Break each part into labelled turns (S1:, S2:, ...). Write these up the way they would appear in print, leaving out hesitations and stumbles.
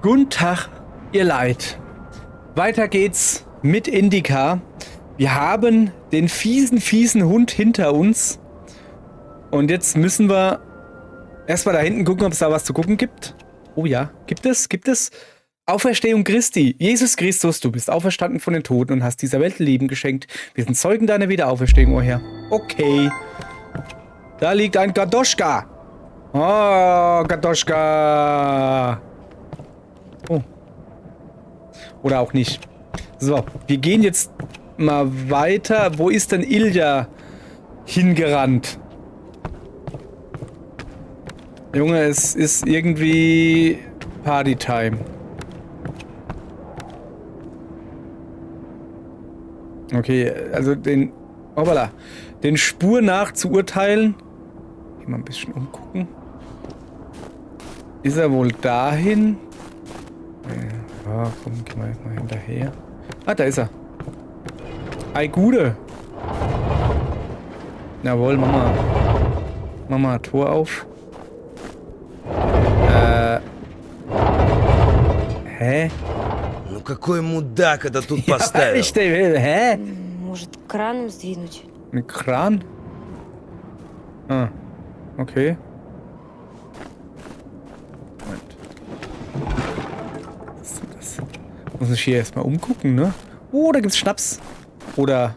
S1: Guten Tag, ihr Leid. Weiter geht's mit Indica. Wir haben den fiesen Hund hinter uns. Und jetzt müssen wir erstmal da hinten gucken, ob es da was zu gucken gibt. Oh ja, gibt es? Auferstehung Christi. Jesus Christus, du bist auferstanden von den Toten und hast dieser Welt Leben geschenkt. Wir sind Zeugen deiner Wiederauferstehung, oh Herr. Okay. Da liegt ein Gadoschka. Oh, Gadoschka. Oh. Oder auch nicht. So, wir gehen jetzt mal weiter. Wo ist denn Ilja hingerannt? Junge, es ist irgendwie Partytime. Okay, also den Spur nach zu urteilen. Hier mal ein bisschen umgucken. Ist er wohl dahin? Ja, komm, gehen wir jetzt mal hinterher. Ah, da ist er. Ei, Gude. Jawohl, mach mal Tor auf. Hä?
S2: Ну какой мудак это тут поставил?
S1: Ich will, hä?
S3: Может, краном сдвинуть?
S1: Ein Kran? Ah, okay. Moment. Was ist denn das? Muss ich hier erstmal umgucken, ne? Oh, da gibt's Schnaps. Oder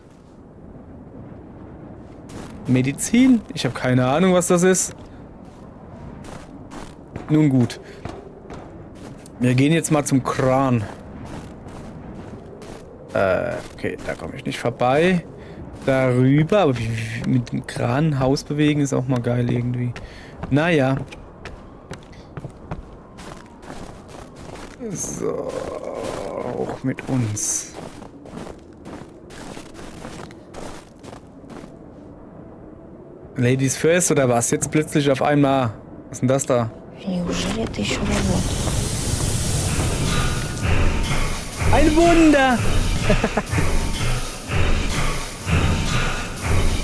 S1: Medizin? Ich habe keine Ahnung, was das ist. Nun gut. Wir gehen jetzt mal zum Kran. Okay, da komme ich nicht vorbei. Darüber, aber mit dem Kran ein Haus bewegen ist auch mal geil irgendwie. Naja. So, auch mit uns. Ladies first oder was? Jetzt plötzlich auf einmal. Was ist denn das da?
S3: Неужели это еще работает?
S1: Ein Wunder!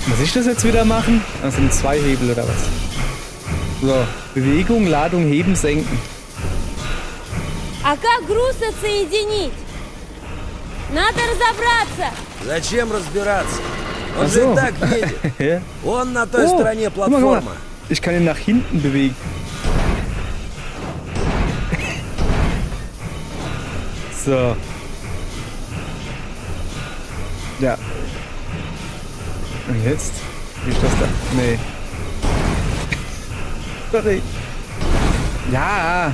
S1: Muss ich das jetzt wieder machen? Das sind 2 Hebel oder was? So, Bewegung, Ladung, heben, senken.
S3: А как груз отсоединить? Надо разобраться.
S2: Зачем разбираться? Он
S1: Ach
S2: же
S1: so.
S2: и так видит.
S1: Ja.
S2: Он на той
S1: Oh,
S2: стороне
S1: guck mal.
S2: платформа.
S1: Ich kann ihn nach hinten bewegen. So. Ja. Und jetzt? Wie ist das da? Nee. Sorry. Ja.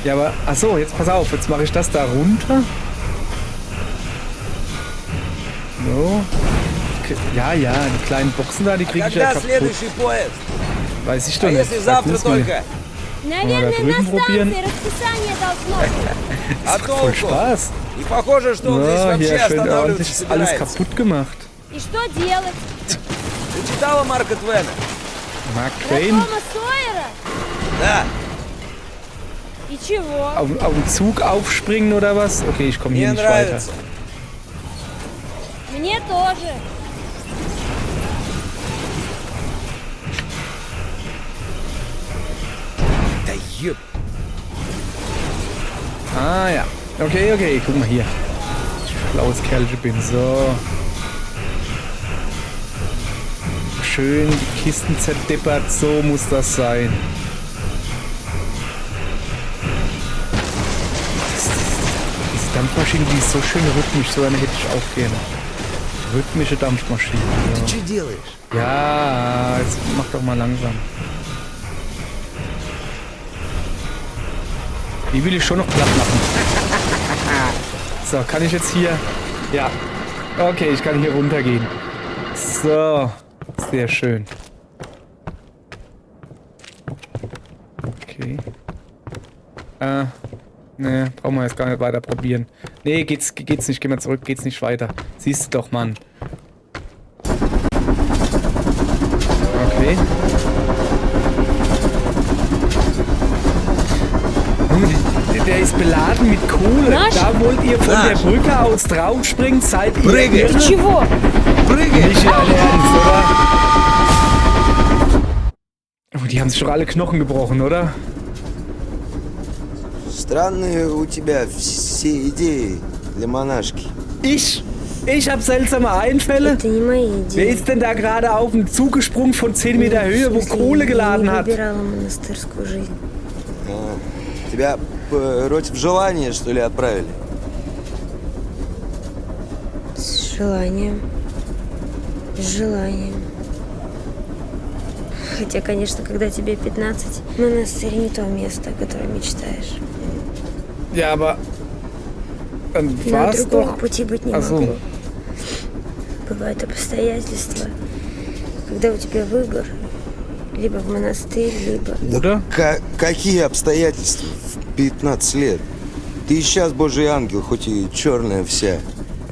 S1: Ja, aber... Achso, jetzt pass auf. Jetzt mache ich das da runter. So. Ja, die kleinen Boxen da, die kriege ich ja
S2: Когда
S1: kaputt.
S2: следующий поезд?
S1: Weiß ich doch
S2: А
S1: nicht.
S2: если
S1: Sag
S2: завтра
S1: du's mir.
S2: только?
S3: Наверное,
S1: drüben
S3: на
S1: probieren.
S3: станции расписание должно быть.
S2: А
S1: Voll
S2: толку?
S1: Spaß.
S2: И похоже, что он здесь
S1: So,
S2: вообще
S1: hier schön
S2: останавливаться
S1: ordentlich alles
S2: собирается.
S1: kaputt gemacht.
S3: И что делать?
S2: Ты читала Марка Твена?
S1: Mark
S3: Про
S1: Twain?
S3: Тома Сойера?
S2: Да.
S3: И чего?
S1: Auf den Zug aufspringen oder was? Okay, ich komme hier
S2: Мне
S1: nicht weiter.
S2: нравится.
S3: Мне тоже.
S2: Да еб.
S1: Ah ja. Okay, guck mal hier. Blaues Kerlchen bin. So. Schön die Kisten zerdeppert. So muss das sein. Diese Dampfmaschine, die ist so schön rhythmisch. So eine hätte ich auch gerne. Rhythmische Dampfmaschine.
S2: Ты
S1: So.
S2: что делаешь?
S1: Ja, jetzt mach doch mal langsam. Die will ich schon noch platt machen. So, kann ich jetzt hier... Ja. Okay, ich kann hier runtergehen. So. Sehr schön. Okay. Ne, brauchen wir jetzt gar nicht weiter probieren. Nee, geht's nicht. Geh mal zurück, geht's nicht weiter. Siehst du doch, Mann. Okay. Der ist beladen mit Kohle.
S3: Nasch?
S1: Da wollt ihr von der
S2: Nasch.
S1: Brücke aus draufspringen, seid ihr
S2: Prügel.
S1: irre?
S3: Ты чего?
S2: Прыгай!
S1: Nicht dein Ernst, oder? Oh, die haben sich doch alle Knochen gebrochen, oder?
S2: Странные у тебя все идеи для монашки.
S1: Ich habe seltsame Einfälle.
S4: Это не мои
S1: Wer
S4: идеи.
S1: ist denn da gerade auf den Zug gesprungen von 10 Meter Höhe, wo Kohle geladen
S4: Я
S1: hat?
S4: не выбирала монастырскую жизнь.
S2: Тебя против желания, что ли, отправили?
S4: С желанием. С желанием. Хотя, конечно, когда тебе 15, монастырь не то место, о котором мечтаешь.
S1: Ja, aber dann
S4: Но
S1: war's
S4: другого
S1: doch.
S4: пути быть не
S1: Ach so.
S4: могло. Бывают обстоятельства, когда у тебя выбор. Либо в монастырь, либо...
S1: Oder?
S2: Какие обстоятельства в 15 лет? Ты и сейчас божий ангел, хоть и черная вся.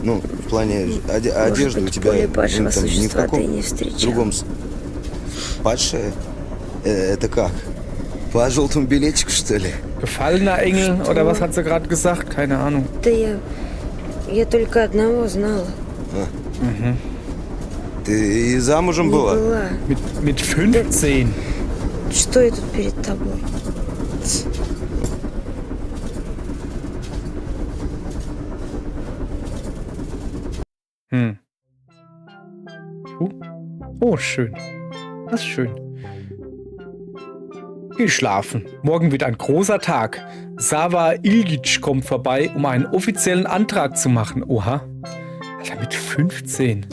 S2: Ну, в плане одежды у
S4: быть,
S2: тебя
S4: более падшего
S2: там, не в
S4: существа
S2: каком
S4: ты не встречал.
S2: другом... Падшая? Это как? По желтому билетику, что ли?
S1: Gefallener Engel oder was hat sie gerade gesagt? Keine Ahnung.
S4: Да я только одного знала.
S2: Ты и замужем
S4: Не
S2: была?
S4: была.
S1: Mit 15.
S4: Что я тут перед тобой?
S1: Hm. Oh, schön. Das ist schön. Geh schlafen. Morgen wird ein großer Tag. Sava Ilgic kommt vorbei, um einen offiziellen Antrag zu machen. Oha. Alter, mit 15.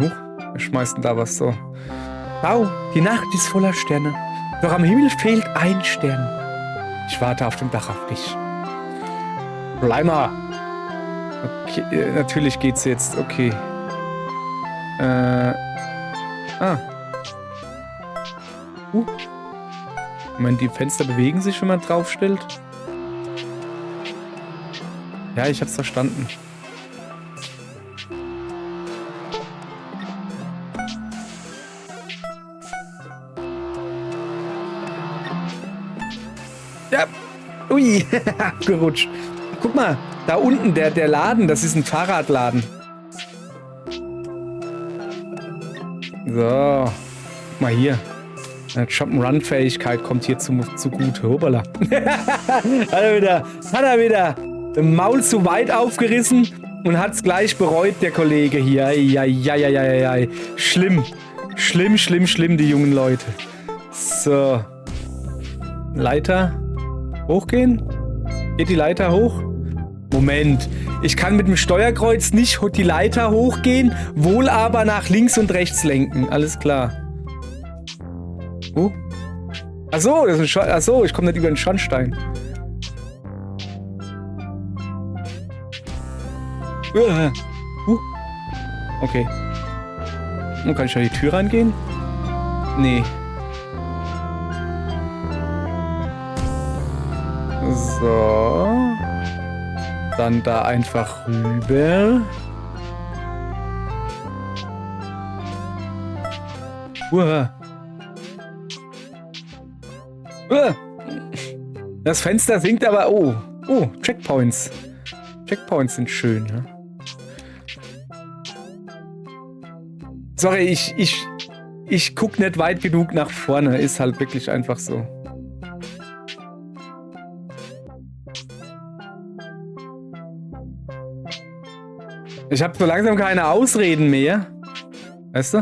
S1: Huch, wer schmeißt denn da was so? Wow, die Nacht ist voller Sterne. Doch am Himmel fehlt ein Stern. Ich warte auf dem Dach auf dich. Bleimer. Okay, natürlich geht's jetzt. Okay. Moment, die Fenster bewegen sich, wenn man draufstellt. Ja, ich hab's verstanden. Ja. Ui, gerutscht. Guck mal, da unten, der Laden, das ist ein Fahrradladen. So. Guck mal hier. Jump'n'Run-Fähigkeit kommt hier zugute. Hoppala. Hat er wieder im Maul zu weit aufgerissen und hat's gleich bereut, der Kollege hier. Eieieiei. Schlimm. Schlimm, die jungen Leute. So. Leiter. Hochgehen? Geht die Leiter hoch? Moment. Ich kann mit dem Steuerkreuz nicht die Leiter hochgehen, wohl aber nach links und rechts lenken. Alles klar. Achso, das ist ein Achso, ich komme nicht über den Schornstein. Okay. Und kann ich da die Tür reingehen? Nee. So. Dann da einfach rüber. Das Fenster sinkt aber... Oh, Checkpoints. Checkpoints sind schön, ja. Sorry, ich guck nicht weit genug nach vorne. Ist halt wirklich einfach so. Ich habe so langsam keine Ausreden mehr. Weißt du?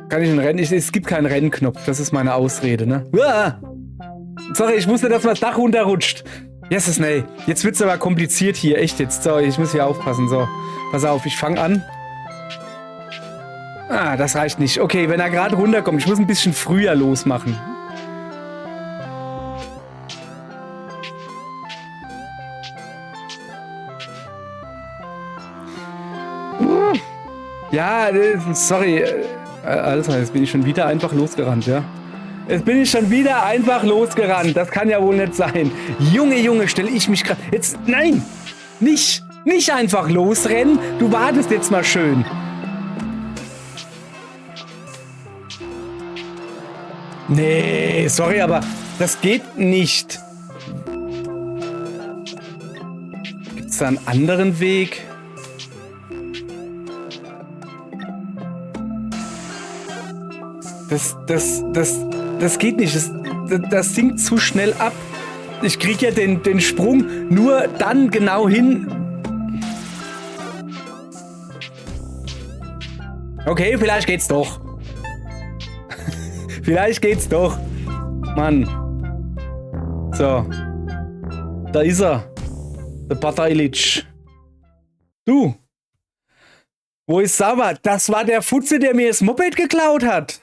S1: Kann ich ein Rennen? Es gibt keinen Rennknopf. Das ist meine Ausrede, ne? Uah! Sorry, ich wusste, dass man das Dach runterrutscht. Yes, nee. Jetzt wird's aber kompliziert hier. Echt jetzt. Sorry, ich muss hier aufpassen. So, pass auf, ich fange an. Ah, das reicht nicht. Okay, wenn er gerade runterkommt, ich muss ein bisschen früher losmachen. Ja, sorry. Also, jetzt bin ich schon wieder einfach losgerannt, ja? Jetzt bin ich schon wieder einfach losgerannt. Das kann ja wohl nicht sein. Junge, stelle ich mich gerade... Jetzt, nein! Nicht einfach losrennen. Du wartest jetzt mal schön. Nee, sorry, aber das geht nicht. Gibt's da einen anderen Weg? Das geht nicht. Das sinkt zu schnell ab. Ich krieg ja den Sprung nur dann genau hin. Okay, vielleicht geht's doch. Vielleicht geht's doch. Mann. So. Da ist er. Der Batailic. Du. Wo ist Sava? Das war der Futze, der mir das Moped geklaut hat.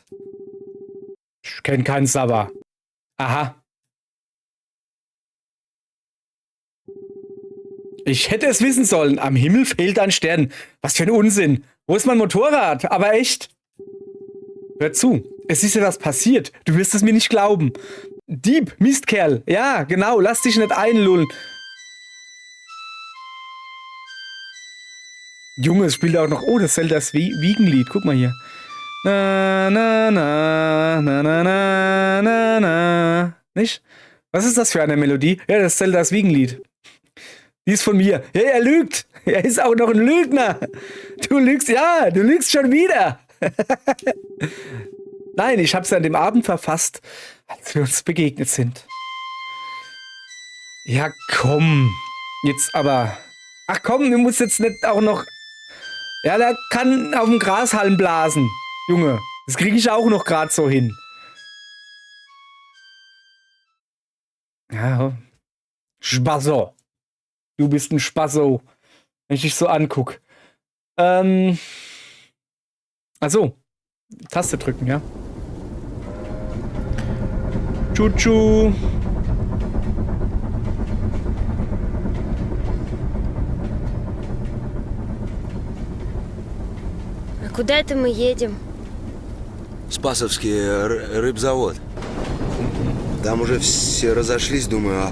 S1: Ich kenn keinen Sava. Aha. Ich hätte es wissen sollen. Am Himmel fehlt ein Stern. Was für ein Unsinn. Wo ist mein Motorrad? Aber echt. Hör zu. Es ist ja was passiert. Du wirst es mir nicht glauben. Dieb, Mistkerl. Ja, genau. Lass dich nicht einlullen. Junge, es spielt auch noch... Oh, das Zeldas Wiegenlied. Guck mal hier. Na, na, na, na, na, na, na, na. Nicht? Was ist das für eine Melodie? Ja, das ist Zeldas Wiegenlied. Die ist von mir. Ja, er lügt. Er ist auch noch ein Lügner. Du lügst, ja, du lügst schon wieder. Nein, ich hab's an dem Abend verfasst, als wir uns begegnet sind. Ja, komm. Jetzt aber. Ach komm, du musst jetzt nicht auch noch... Ja, der kann auf dem Grashalm blasen. Junge, das kriege ich auch noch gerade so hin. Ja, Spasso. Du bist ein Spasso, wenn ich dich so anguck. Achso. Taste drücken, ja. Chuchu.
S4: А куда это мы едем?
S2: Спасовский рыбзавод. Там уже все разошлись, думаю, а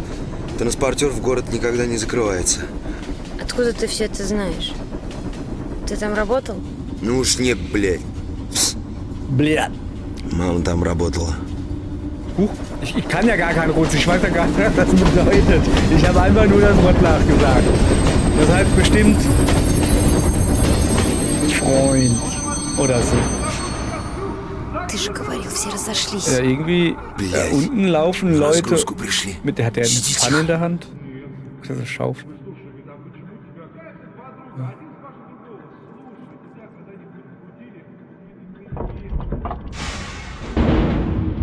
S2: транспортер в город никогда не закрывается.
S4: Откуда ты все это знаешь? Ты там работал?
S2: Ну уж не, блядь.
S1: Bläh.
S2: Мама там работала.
S1: Huch, ich kann ja gar kein Russisch. Ich weiß ja gar nicht, was das bedeutet. Ich habe einfach nur das Wort nachgesagt. Das heißt bestimmt Freund oder so.
S4: Ты же говорил, все разошлись.
S1: Ja, irgendwie da unten laufen Leute mit der hat der eine Pfanne in der Hand. Das ist eine Schaufel.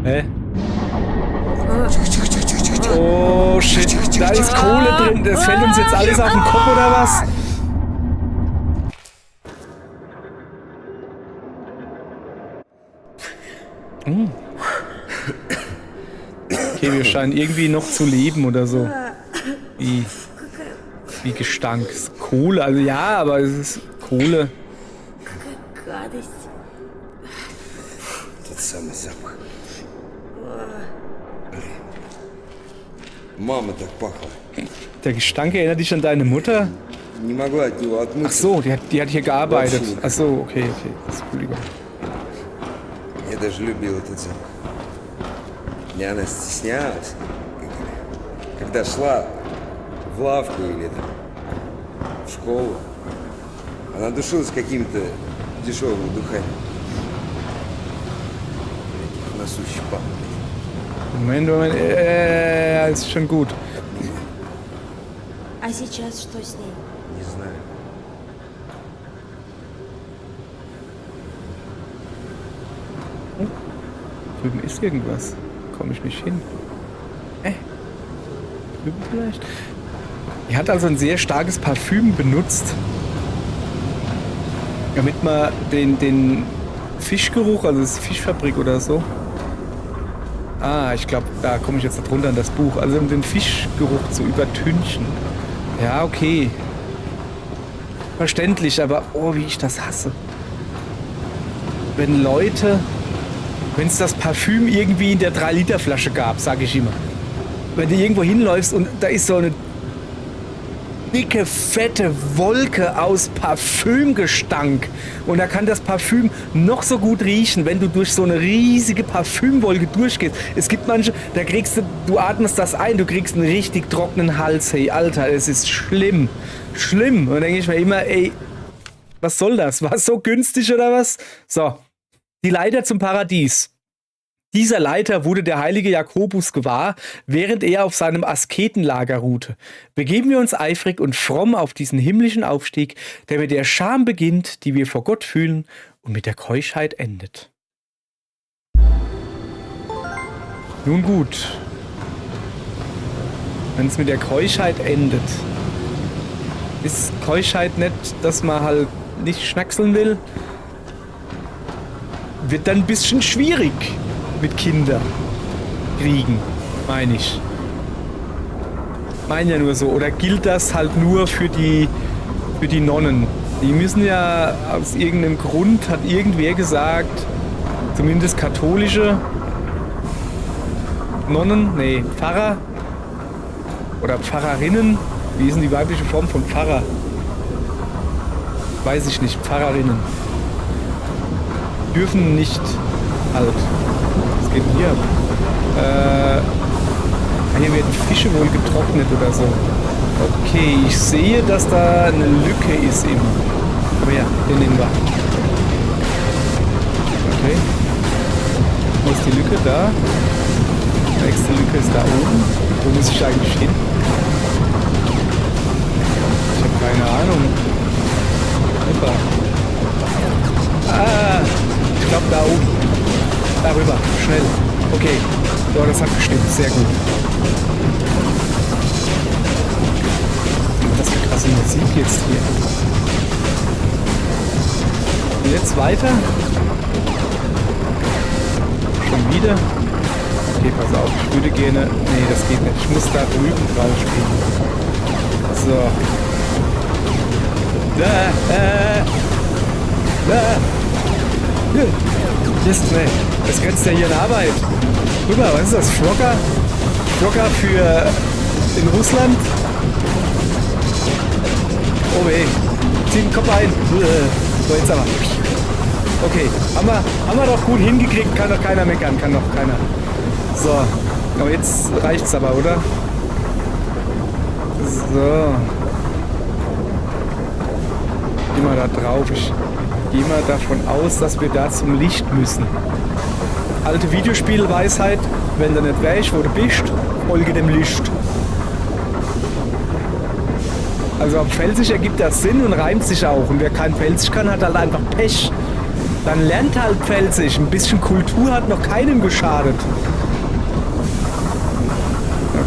S1: Hä? Oh shit, da ist Kohle drin. Das fällt uns jetzt alles auf den Kopf oder was? Okay, wir scheinen irgendwie noch zu leben oder so. Wie Gestank. Es ist Kohle, also ja, aber es ist Kohle.
S2: Тот самый запах. Мама так пахла.
S1: Der Gestank erinnert dich an deine Mutter?
S2: Не могла от него отмыться.
S1: Ach so, die hat hier gearbeitet. Ach so, okay. Entschuldigung.
S2: Я даже любил этот запах. И она стеснялась, когда шла в лавку или там в школу. Она душилась какими-то дешевыми духами. В носу щипала.
S1: Moment, ist schon gut.
S4: А сейчас что с ней?
S2: Не знаю.
S1: Drüben ist irgendwas. Komme ich nicht hin. Drüben vielleicht? Die hat also ein sehr starkes Parfüm benutzt. Damit man den Fischgeruch, also das ist Fischfabrik oder so. Ah, ich glaube, da komme ich jetzt noch drunter an das Buch. Also um den Fischgeruch zu übertünchen. Ja, okay. Verständlich, aber oh, wie ich das hasse. Wenn es das Parfüm irgendwie in der 3-Liter-Flasche gab, sage ich immer. Wenn du irgendwo hinläufst und da ist so eine dicke, fette Wolke aus Parfümgestank. Und da kann das Parfüm noch so gut riechen, wenn du durch so eine riesige Parfümwolke durchgehst. Es gibt manche, da du atmest das ein, du kriegst einen richtig trockenen Hals. Hey, Alter, es ist schlimm. Schlimm. Und dann denke ich mir immer, ey, was soll das? War es so günstig oder was? So, die Leiter zum Paradies. Dieser Leiter wurde der heilige Jakobus gewahr, während er auf seinem Asketenlager ruhte. Begeben wir uns eifrig und fromm auf diesen himmlischen Aufstieg, der mit der Scham beginnt, die wir vor Gott fühlen, und mit der Keuschheit endet. Nun gut, wenn es mit der Keuschheit endet, ist Keuschheit nicht, dass man halt nicht schnackseln will, wird dann ein bisschen schwierig mit Kindern kriegen, meine ich. Meine ja nur so. Oder gilt das halt nur für die Nonnen? Die müssen ja aus irgendeinem Grund, hat irgendwer gesagt, zumindest katholische Nonnen, nee, Pfarrer oder Pfarrerinnen, wie ist denn die weibliche Form von Pfarrer? Weiß ich nicht, Pfarrerinnen. Dürfen nicht halt. Was geht denn hier ab? Hier werden Fische wohl getrocknet oder so. Okay, ich sehe, dass da eine Lücke ist im... Aber ja, den nehmen wir. Okay. Wo ist die Lücke? Da. Die nächste Lücke ist da oben. Wo muss ich eigentlich hin? Ich habe keine Ahnung. Hoppa. Ich glaube da oben. Darüber. Schnell. Okay. Ja, das hat gestimmt. Sehr gut. Das ist eine krasse Musik jetzt hier. Und jetzt weiter. Schon wieder. Okay, pass auf. Ich würde gerne... Nee, das geht nicht. Ich muss da drüben drauf spielen. So. Mist, nee. Das grenzt ja hier an Arbeit. Rüber, was ist das? Schrocker? Schrocker für in Russland? Oh weh. Zieh den Kopf ein. So, jetzt aber. Okay, haben wir doch gut hingekriegt. Kann doch keiner meckern. Kann doch keiner. So. Aber jetzt reicht's aber, oder? So. Geh mal da drauf. Ich gehe mal davon aus, dass wir da zum Licht müssen. Alte Videospielweisheit, wenn du nicht weißt, wo du bist, folge dem Licht. Also auf Pfälzisch ergibt das Sinn und reimt sich auch. Und wer kein Pfälzisch kann, hat halt einfach Pech. Dann lernt halt Pfälzisch. Ein bisschen Kultur hat noch keinem geschadet.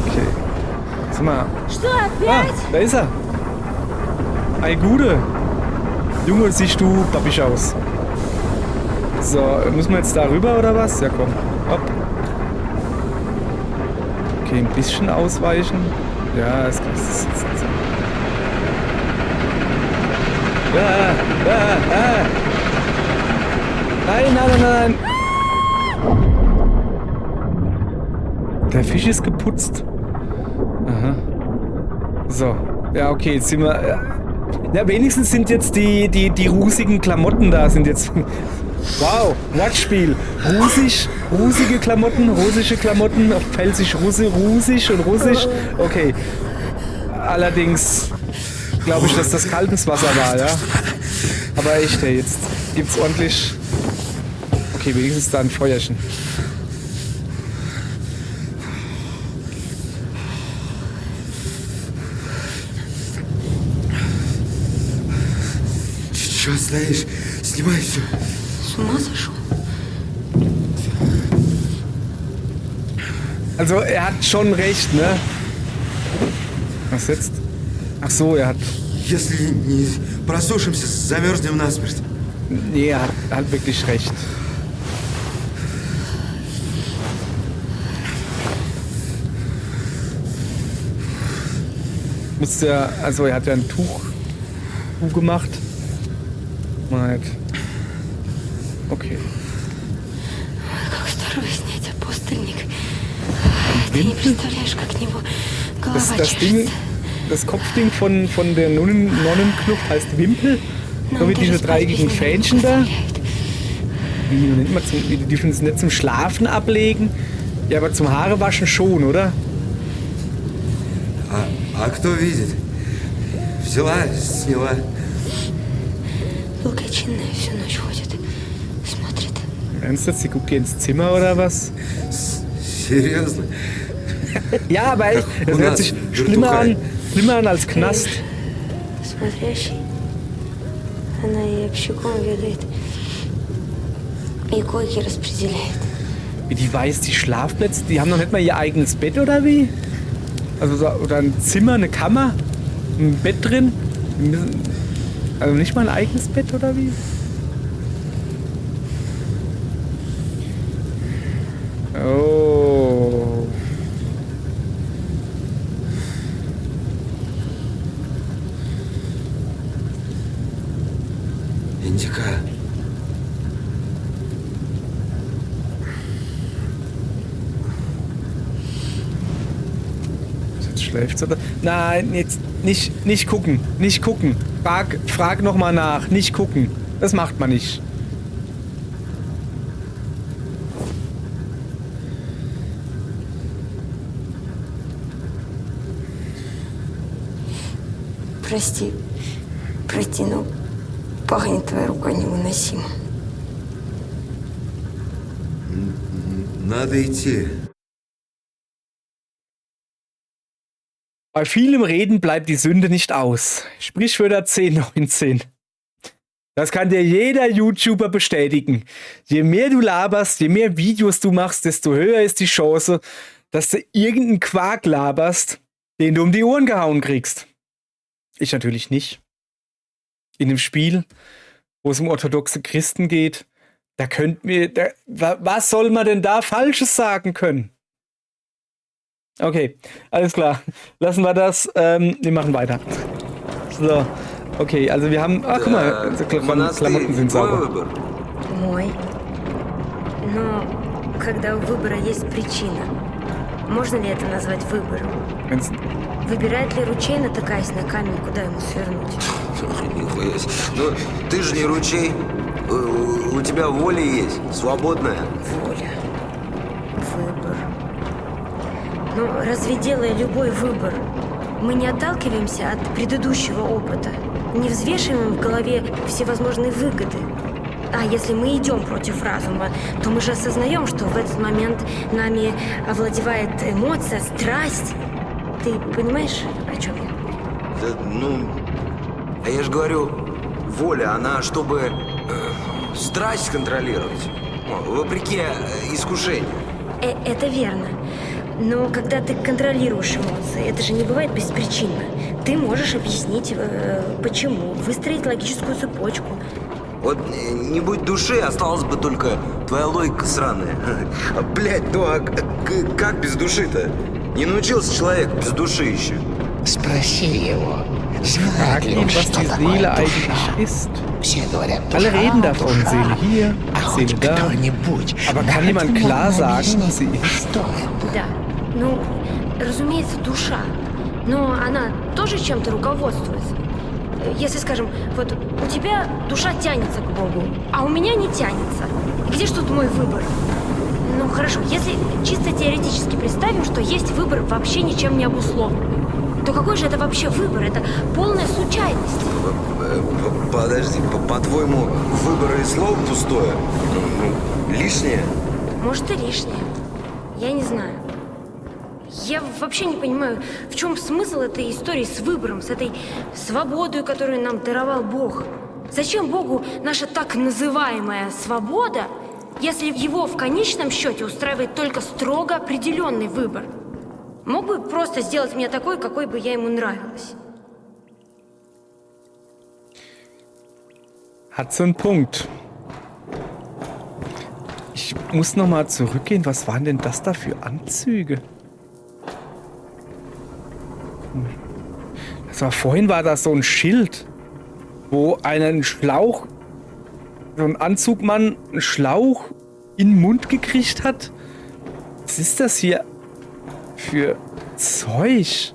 S1: Okay. Sag mal.
S3: Что, опять?
S1: Da ist er. Ei Gude. Junge, siehst du babbisch aus. So, müssen wir jetzt da rüber oder was? Ja, komm. Hopp. Okay, ein bisschen ausweichen. Ja, es ist. Nein. Der Fisch ist geputzt. Aha. So. Ja, okay, jetzt sind wir... Ja, wenigstens sind jetzt die rusigen Klamotten da, sind jetzt... Wow, Wortspiel. Rusige Klamotten, russische Klamotten, auf Pfälzisch russisch und russisch. Okay. Allerdings glaube ich, dass das kaltes Wasser war, ja. Aber echt, hey, jetzt gibt's ordentlich... Okay, wenigstens da ein Feuerchen.
S2: Чё стоишь? Снимай все.
S4: С ума сошел?
S1: Also er hat schon recht, ne? Was jetzt? Ach so, er hat...
S2: Если не просушимся, замерзнем насмерть.
S1: Nee, er hat wirklich recht. Musste ja... Also er hat ja ein Tuch gemacht. Mal. Okay.
S4: Как здорово снять апостольник. Ты не представляешь, как него голова
S1: Das Ding, das Kopfding von der Nonnenkluft heißt Wimpel. So wie diese dreieckigen Fähnchen da. Die dürfen es nicht zum Schlafen ablegen. Ja, aber zum Haarewaschen schon, oder?
S2: А кто видит? Взяла, сняла.
S4: Благочинная всю ночь ходит. Смотрит.
S1: Ernsthaft? Sie guckt dir ins Zimmer oder was?
S2: Серьезно?
S1: Ja, aber echt, das
S2: У
S1: hört
S2: нас
S1: sich schlimmer
S2: вертухай.
S1: an als Knast.
S4: Смотрящий. Она и общаком ведает, и койки распределяет.
S1: Wie die weiß, die Schlafplätze, die haben noch nicht mal ihr eigenes Bett oder wie? Also so, oder ein Zimmer, eine Kammer, ein Bett drin. Die müssen, also nicht mal ein eigenes Bett oder wie? Oh.
S2: Индика.
S1: Jetzt schläft sie oder? Nein, jetzt nicht gucken. Nicht gucken. Frag nochmal nach. Nicht gucken. Das macht man nicht.
S4: Прости, но пахнет твоя рука невыносимо.
S2: Надо идти.
S1: Bei vielem Reden bleibt die Sünde nicht aus. Sprichwörter 10:19. Das kann dir jeder YouTuber bestätigen. Je mehr du laberst, je mehr Videos du machst, desto höher ist die Chance, dass du irgendeinen Quark laberst, den du um die Ohren gehauen kriegst. Ich natürlich nicht. In dem Spiel, wo es um orthodoxe Christen geht, da was soll man denn da Falsches sagen können? Okay, alles klar. Lassen wir das. Wir machen weiter. So, okay, also wir haben... Ach, guck mal, Klamotten sind sauber.
S4: Мой. Но когда у выбора есть причина, можно ли это назвать выбором?
S1: Wenn's,
S4: Выбирает ли ручей, натыкаясь на камень, куда ему свернуть?
S2: Нихуя себе. Ну, ты же не ручей. У тебя воля есть, свободная.
S4: Воля. Выбор. Но разве делая любой выбор, мы не отталкиваемся от предыдущего опыта? Не взвешиваем в голове всевозможные выгоды? А если мы идем против разума, то мы же осознаем, что в этот момент нами овладевает эмоция, страсть. Ты понимаешь, о чем я?
S2: Да, ну, а я же говорю, воля, она чтобы страсть контролировать, вопреки искушению.
S4: Это верно. Но когда ты контролируешь эмоции, это же не бывает беспричинно. Ты можешь объяснить, почему, выстроить логическую цепочку.
S2: Вот не будь души, осталась бы только твоя логика сраная. Блять, ну а как без души-то? Не научился человек без души еще.
S5: Спроси его,
S1: frag
S5: знает ли
S1: ihn,
S5: он,
S1: was
S5: что
S1: die
S5: такое
S1: Seele
S5: душа.
S1: eigentlich ist.
S5: Все говорят,
S1: Alle
S5: душа,
S1: reden davon,
S5: душа.
S1: Seele hier,
S5: А хоть
S1: Seele da.
S5: кто-нибудь
S1: Aber kann
S5: может
S1: jemand klar
S5: мне
S1: sagen,
S5: объяснить,
S1: was sie ist?
S5: что это?
S4: Да. Ну, разумеется, душа. Но она тоже чем-то руководствуется. Если, скажем, вот у тебя душа тянется к Богу, а у меня не тянется. Где ж тут мой выбор? Ну, хорошо, если чисто теоретически представим, что есть выбор вообще ничем не обусловленный, то какой же это вообще выбор? Это полная случайность.
S2: Подожди, по-твоему, выбор и слово пустое? Ну, лишнее?
S4: Может, и лишнее. Я не знаю. Я вообще не понимаю, в чем смысл этой истории с выбором, с этой свободой, которую нам даровал Бог. Зачем Богу наша так называемая свобода, если его в конечном счете устраивает только строго определенный выбор? Мог бы просто сделать меня такой, какой бы я ему нравилась.
S1: Hat so einen Punkt. Ich muss nochmal zurückgehen. Was waren denn das da für Anzüge? Vorhin war das so ein Schild, wo einen Schlauch, so ein Anzugmann, einen Schlauch in den Mund gekriegt hat. Was ist das hier für Zeug?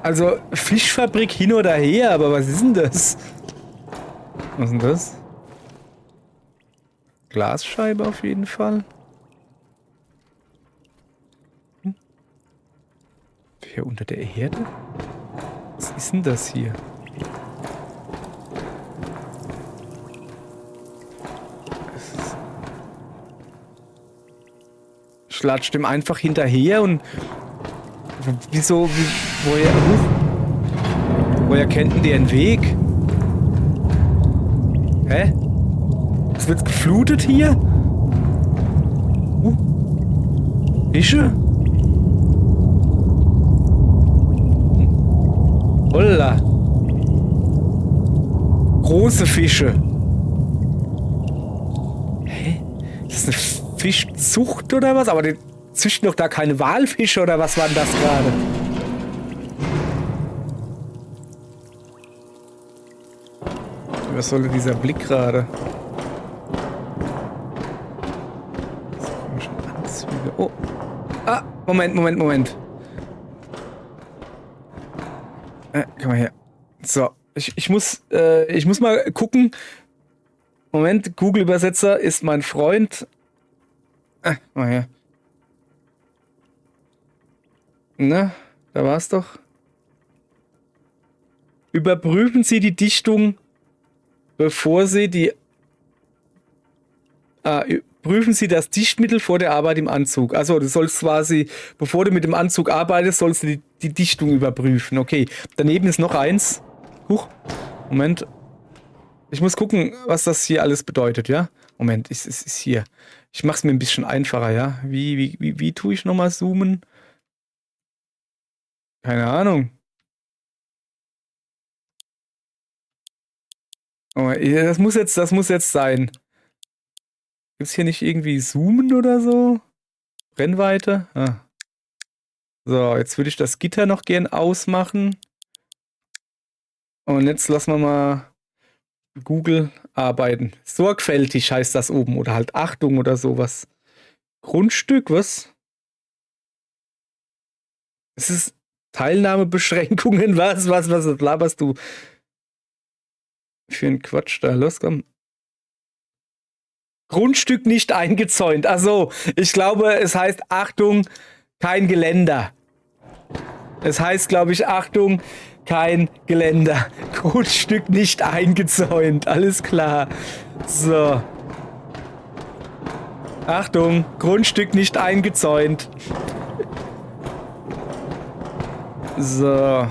S1: Also Fischfabrik hin oder her, aber was ist denn das? Was ist denn das? Glasscheibe auf jeden Fall. Hier unter der Erde? Was ist denn das hier? schlatscht dem einfach hinterher und wieso, woher kennt denn der einen Weg? Hä? Es wird geflutet hier? Fische? Holla. Große Fische. Hä? Ist das eine Fischzucht oder was? Aber die züchten doch da keine Walfische oder was war denn das gerade? Was soll denn dieser Blick gerade? Oh. Ah, Moment. Komm mal her. So, ich muss mal gucken. Moment, Google-Übersetzer ist mein Freund. Komm mal her. Na, da war's doch. Überprüfen Sie die Dichtung, bevor Sie die... prüfen Sie das Dichtmittel vor der Arbeit im Anzug. Also du sollst quasi, bevor du mit dem Anzug arbeitest, sollst du die Dichtung überprüfen. Okay, daneben ist noch eins. Huch, Moment. Ich muss gucken, was das hier alles bedeutet, ja? Moment, es ist hier. Ich mach's mir ein bisschen einfacher, ja? Wie tue ich nochmal zoomen? Keine Ahnung. Oh, das muss jetzt sein. Gibt's hier nicht irgendwie Zoomen oder so? Brennweite? Ah. So, jetzt würde ich das Gitter noch gern ausmachen. Und jetzt lassen wir mal Google arbeiten. Sorgfältig heißt das oben. Oder halt Achtung oder sowas. Grundstück, was? Es ist Teilnahmebeschränkungen, was laberst du? Für einen Quatsch da. Los, komm. Grundstück nicht eingezäunt. Also, ich glaube, es heißt Achtung, kein Geländer. Es heißt, glaube ich, Achtung, kein Geländer. Grundstück nicht eingezäunt. Alles klar. So. Achtung, Grundstück nicht eingezäunt. So.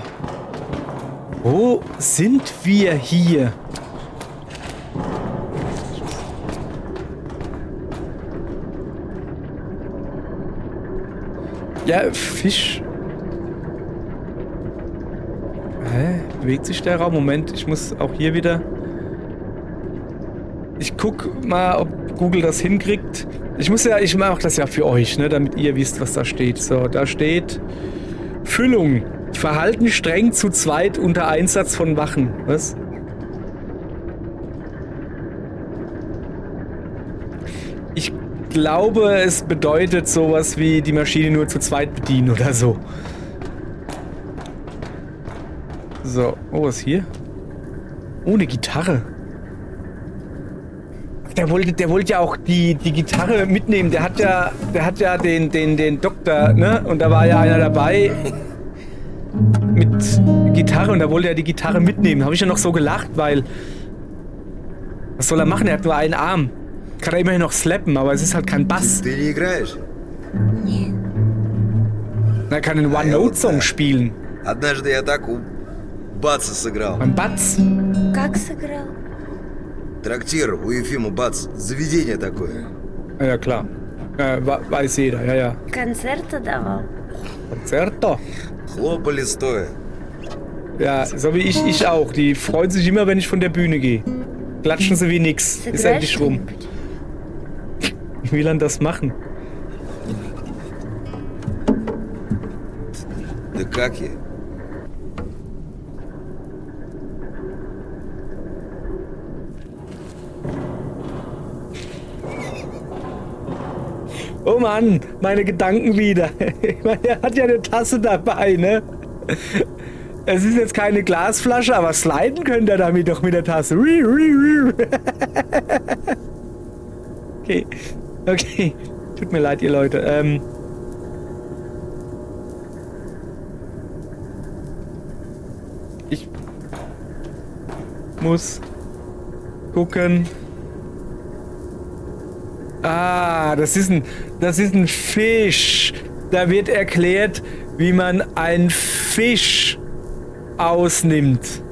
S1: Wo sind wir hier? Ja, Fisch. Hä? Bewegt sich der Raum? Moment, ich muss auch hier wieder... Ich guck mal, ob Google das hinkriegt. Ich mache das ja für euch, ne, damit ihr wisst, was da steht. So, da steht... Füllung. Verhalten streng zu zweit unter Einsatz von Wachen. Was? Ich glaube, es bedeutet sowas wie die Maschine nur zu zweit bedienen oder so. So, oh, was ist hier? Oh, eine Gitarre. Der wollte ja auch die Gitarre mitnehmen. Der hat ja den Doktor, ne? Und da war ja einer dabei mit Gitarre und da wollte er die Gitarre mitnehmen. Habe ich ja noch so gelacht, weil... Was soll er machen? Er hat nur einen Arm. Kann er immerhin noch slappen, aber es ist halt kein Bass.
S2: Ты не играешь?
S1: Er kann einen One-Note-Song spielen.
S2: Однажды я так у Баца сыграл.
S1: Ein Batz.
S4: Как сыграл?
S2: Трактир у Ефима Бац. Заведение такое.
S1: Ja, klar. Weiß jeder, ja.
S4: Концерты давал?
S1: Konzerto.
S2: Хлопали стоя.
S1: Ja, so wie ich auch. Die freuen sich immer, wenn ich von der Bühne gehe. Klatschen sie wie nix. Ist endlich rum. Wie will er das machen?
S2: Да как я?
S1: Oh Mann, meine Gedanken wieder. Ich meine, er hat ja eine Tasse dabei, ne? Es ist jetzt keine Glasflasche, aber sliden könnt ihr damit doch mit der Tasse. Okay. Tut mir leid, ihr Leute. Ich muss gucken. Ah, das ist ein Fisch. Da wird erklärt, wie man einen Fisch ausnimmt.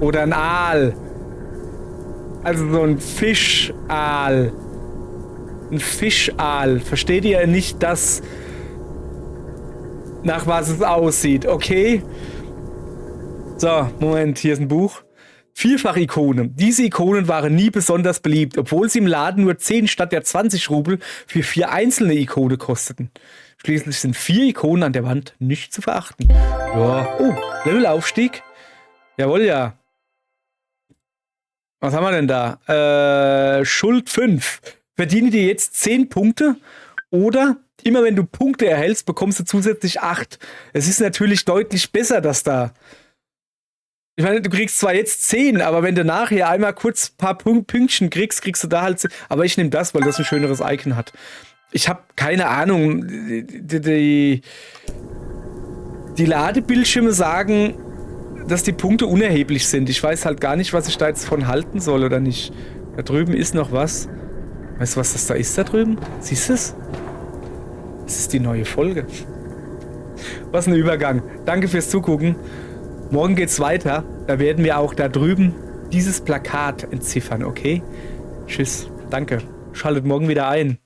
S1: Oder ein Aal. Also so ein Fischaal. Ein Fischaal. Versteht ihr nicht das, nach was es aussieht? Okay. So, Moment, hier ist ein Buch. Vielfach-Ikone. Diese Ikonen waren nie besonders beliebt, obwohl sie im Laden nur 10 statt der 20 Rubel für 4 einzelne Ikone kosteten. Schließlich sind 4 Ikonen an der Wand nicht zu verachten. Ja. Oh, Levelaufstieg. Jawohl, ja. Was haben wir denn da? Schuld 5. Verdiene dir jetzt 10 Punkte oder immer wenn du Punkte erhältst, bekommst du zusätzlich 8. Es ist natürlich deutlich besser, dass da... Ich meine, du kriegst zwar jetzt 10, aber wenn du nachher einmal kurz ein paar Pünktchen kriegst, kriegst du da halt 10. Aber ich nehme das, weil das ein schöneres Icon hat. Ich habe keine Ahnung. Die Ladebildschirme sagen, dass die Punkte unerheblich sind. Ich weiß halt gar nicht, was ich da jetzt von halten soll oder nicht. Da drüben ist noch was. Weißt du, was das da ist da drüben? Siehst du es? Das ist die neue Folge. Was ein Übergang. Danke fürs Zugucken. Morgen geht's weiter. Da werden wir auch da drüben dieses Plakat entziffern, okay? Tschüss. Danke. Schaltet morgen wieder ein.